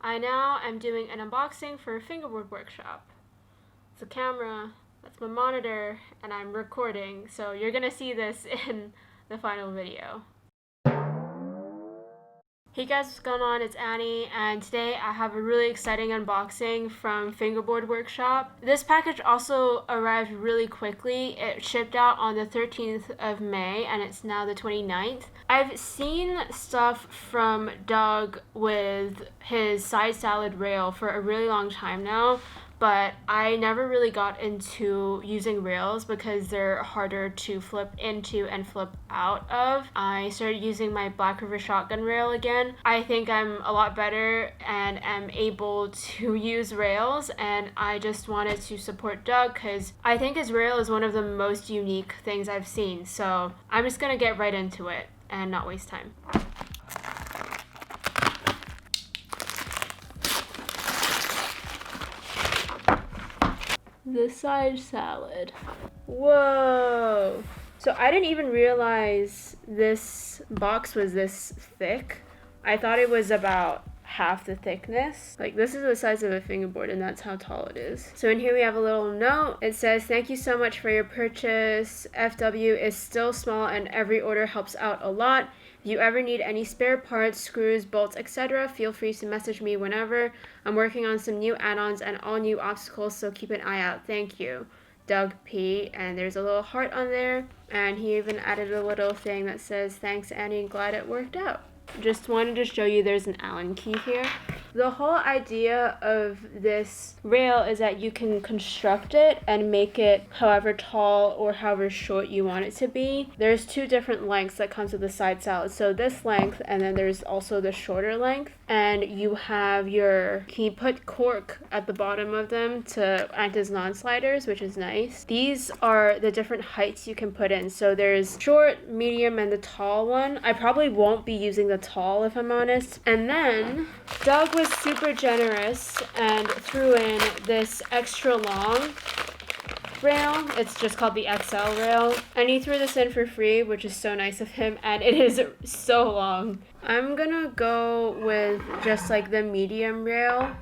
I now am doing an unboxing for Fingerboard Workshop. It's a camera, that's my monitor, and I'm recording, so you're gonna see this in the final video. Hey guys, what's going on? It's Annie, and today I have a really exciting unboxing from Fingerboard Workshop. This package also arrived really quickly. It shipped out on the 13th of May, and it's now the 29th. I've seen stuff from Doug with his side salad rail for a really long time now, but I never really got into using rails because they're harder to flip into and flip out of. I started using my Black River shotgun rail again. I think I'm a lot better and am able to use rails, and I just wanted to support Doug because I think his rail is one of the most unique things I've seen. So I'm just gonna get right into it and not waste time. The side salad. Whoa! So I didn't even realize this box was this thick. I thought it was about half the thickness. Like, this is the size of a fingerboard, and that's how tall it is. So in here we have a little note. It says, "Thank you so much for your purchase. FW is still small and every order helps out a lot. If you ever need any spare parts, screws, bolts, etc., feel free to message me whenever. I'm working on some new add-ons and all new obstacles, so keep an eye out. Thank you, Doug P." And there's a little heart on there, and he even added a little thing that says, "Thanks, Annie, glad it worked out." Just wanted to show you there's an Allen key here. The whole idea of this rail is that you can construct it and make it however tall or however short you want it to be. There's two different lengths that comes with the side salad. So this length, and then there's also the shorter length. And you have can you put cork at the bottom of them to act as non-sliders, which is nice. These are the different heights you can put in. So there's short, medium, and the tall one. I probably won't be using the tall if I'm honest. And then Doug was super generous and threw in this extra long rail. It's just called the XL rail, and he threw this in for free, which is so nice of him, and it is so long. I'm gonna go with just like the medium rail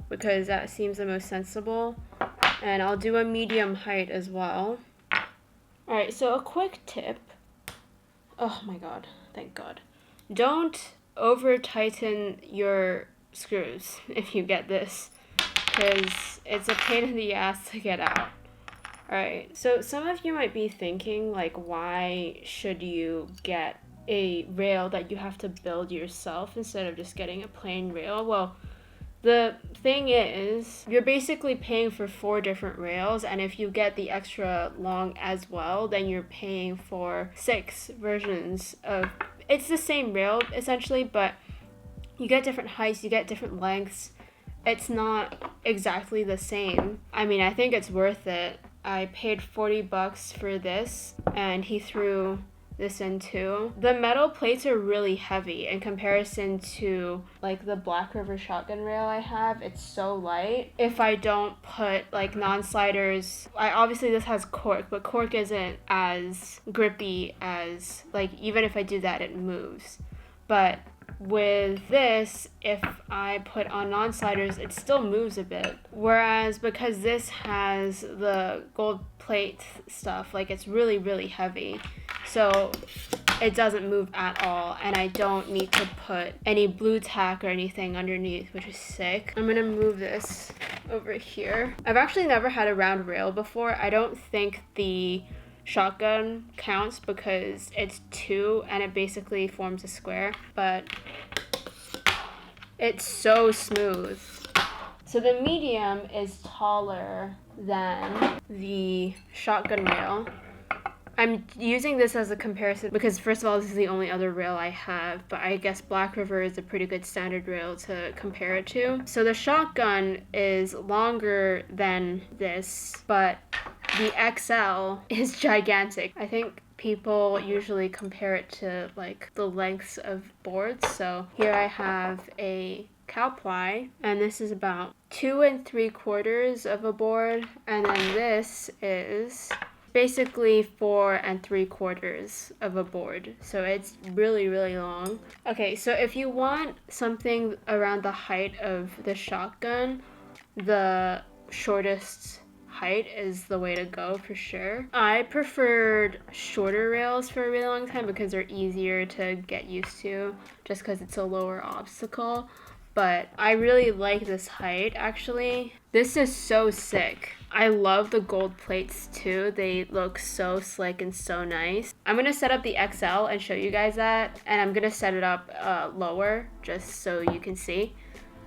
because that seems the most sensible, and I'll do a medium height as well. Alright, so a quick tip. Oh my god, thank god. Don't over tighten your screws if you get this, because it's a pain in the ass to get out. Alright, so some of you might be thinking, like, why should you get a rail that you have to build yourself instead of just getting a plain rail? Well, the thing is, you're basically paying for 4 different rails, and if you get the extra long as well, then you're paying for 6 versions of... It's the same rail, essentially, but you get different heights, you get different lengths. It's not exactly the same. I mean, I think it's worth it. I paid $40 for this, and he threw this in too. The metal plates are really heavy in comparison to like the Black River shotgun rail I have. It's so light. If I don't put like non-sliders, obviously this has cork, but cork isn't as grippy as, like, even if I do that, it moves. But with this, if I put on non-sliders, it still moves a bit. Whereas because this has the gold plate stuff, like, it's really, really heavy. So it doesn't move at all, and I don't need to put any blue tack or anything underneath, which is sick. I'm gonna move this over here. I've actually never had a round rail before. I don't think the shotgun counts because it's 2 and it basically forms a square, but it's so smooth. So the medium is taller than the shotgun rail. I'm using this as a comparison because, first of all, this is the only other rail I have, but I guess Black River is a pretty good standard rail to compare it to. So the shotgun is longer than this, but the XL is gigantic. I think people usually compare it to like the lengths of boards. So here I have a cow ply, and this is about 2 3/4 of a board, and then this is basically 4 3/4 of a board. So it's really, really long. Okay, so if you want something around the height of the shotgun, the shortest height is the way to go for sure. I preferred shorter rails for a really long time because they're easier to get used to, just because it's a lower obstacle. But I really like this height actually. This is so sick. I love the gold plates too. They look so slick and so nice. I'm gonna set up the XL and show you guys that, and I'm gonna set it up lower just so you can see.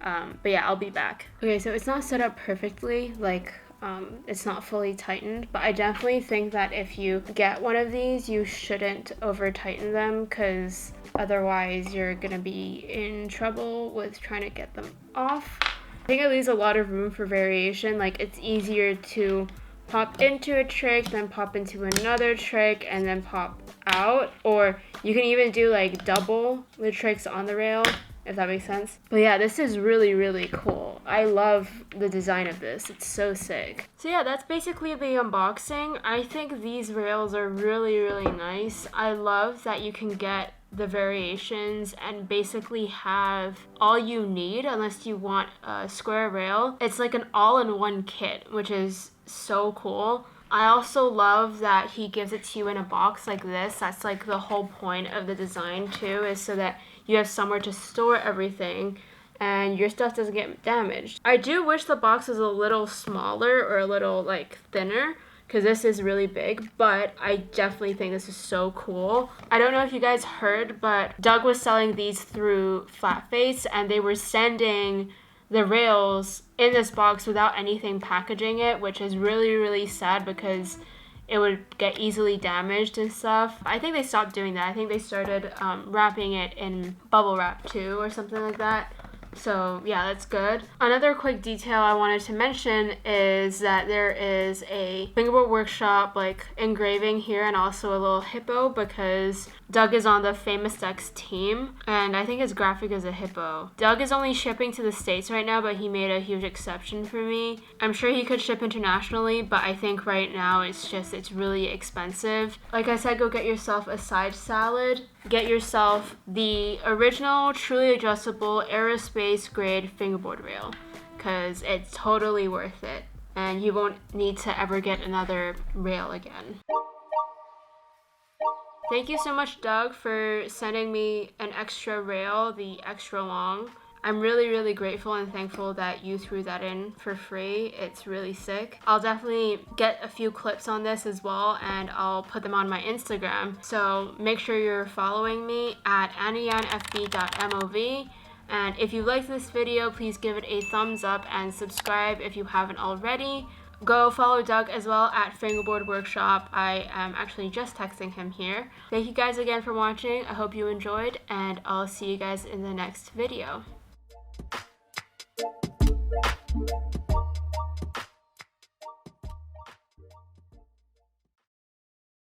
But yeah, I'll be back. Okay, so it's not set up perfectly, like it's not fully tightened, but I definitely think that if you get one of these, you shouldn't over tighten them, because otherwise you're gonna be in trouble with trying to get them off. I think it leaves a lot of room for variation. Like, it's easier to pop into a trick, then pop into another trick, and then pop out. Or you can even do like double the tricks on the rail, if that makes sense. But yeah, this is really, really cool. I love the design of this. It's so sick. So yeah, that's basically the unboxing. I think these rails are really, really nice. I love that you can get the variations and basically have all you need unless you want a square rail. It's like an all-in-one kit, which is so cool. I also love that he gives it to you in a box like this. That's like the whole point of the design too, is so that you have somewhere to store everything and your stuff doesn't get damaged. I do wish the box was a little smaller or a little like thinner, because this is really big, but I definitely think this is so cool. I don't know if you guys heard, but Doug was selling these through Flatface, and they were sending the rails in this box without anything packaging it, which is really, really sad because it would get easily damaged and stuff. I think they stopped doing that. I think they started wrapping it in bubble wrap too, or something like that. So yeah, that's good. Another quick detail I wanted to mention is that there is a Fingerboard Workshop like engraving here, and also a little hippo, because Doug is on the Famous Dex team, and I think his graphic is a hippo. Doug is only shipping to the States right now, but he made a huge exception for me. I'm sure he could ship internationally, but I think right now it's really expensive. Like I said, go get yourself a side salad. Get yourself the original, truly adjustable, aerospace grade fingerboard rail, because it's totally worth it, and you won't need to ever get another rail again. Thank you so much, Doug, for sending me an extra rail, the extra long. I'm really, really grateful and thankful that you threw that in for free. It's really sick. I'll definitely get a few clips on this as well, and I'll put them on my Instagram. So make sure you're following me at aniyanfb.mov. And if you liked this video, please give it a thumbs up and subscribe if you haven't already. Go follow Doug as well at Fingerboard Workshop. I am actually just texting him here. Thank you guys again for watching. I hope you enjoyed, and I'll see you guys in the next video.